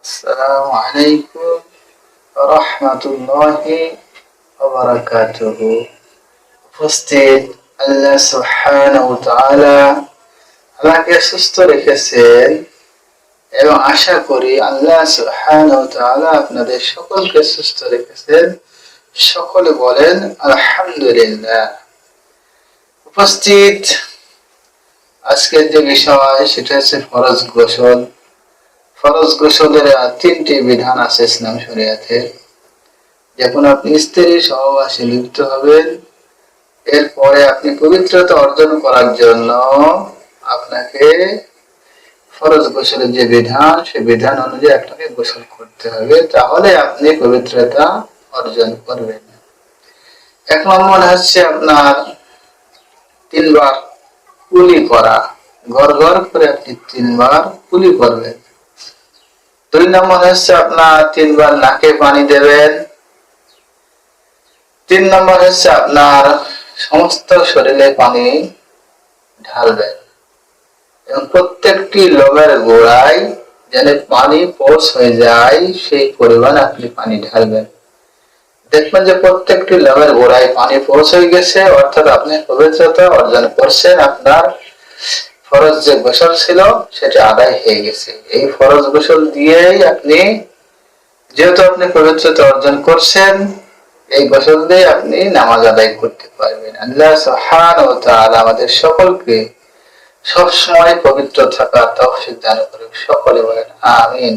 আসসালামু আলাইকুম রাহমাতুল্লাহি ওয়া বারাকাতুহু। উপস্থিত, আল্লাহ সুবহানাহু ওয়া তাআলা আমাকে সুস্থ রেখেছেন এবং আশা করি আল্লাহ সুবহানাহু ওয়া তাআলা আপনাদের সকলকে সুস্থ রেখেছেন। সকলে বলেন আলহামদুলিল্লাহ। উপস্থিত, আজকের যে বিষয় সেটা হচ্ছে ফরজ গোসল। ফরজ গোসলের তিনটি বিধান আছে ইসলাম শরিয়াতে। যখন আপনি স্ত্রী সহবাসে লিপ্ত হবেন, এরপরে আপনি পবিত্রতা অর্জন করার জন্য আপনাকে ফরজ গোসলের যে বিধান, সে বিধান অনুযায়ী আপনাকে গোসল করতে হবে, তাহলে আপনি পবিত্রতা অর্জন করবেন। এক নম্বর হচ্ছে আপনার 3 বার কুলি করা। ঘর ঘর করে আপনি 3 বার কুলি করবেন। 2 নম্বর হচ্ছে আপনার 3 বার নাকে পানি দেবেন। 3 নম্বর হচ্ছে আপনার সমস্ত শরীরে পানি ঢালবেন এবং প্রত্যেকটি লোমের গোড়ায় যেন পানি পৌঁছ হয়ে যায় সেই পরিমাণ আপনি পানি ঢালবেন। দেখবেন যে প্রত্যেকটি লোমের গোড়ায় পানি পৌঁছে গেছে, অর্থাৎ আপনি পবিত্রতা অর্জন করছেন। আপনার ফরজ যে গোসল ছিল সেটা আদায় হয়ে গেছে। এই ফরজ গোসল দিয়েই আপনি, যেহেতু আপনি পবিত্রতা অর্জন করছেন, এই গোসল দিয়ে আপনি নামাজ আদায় করতে পারবেন। আল্লাহ সুবহানাহু ওয়া তাআলা আমাদের সকলকে সব সময় পবিত্র থাকার তৌফিক দান করুন। সকলে বলেন আমিন।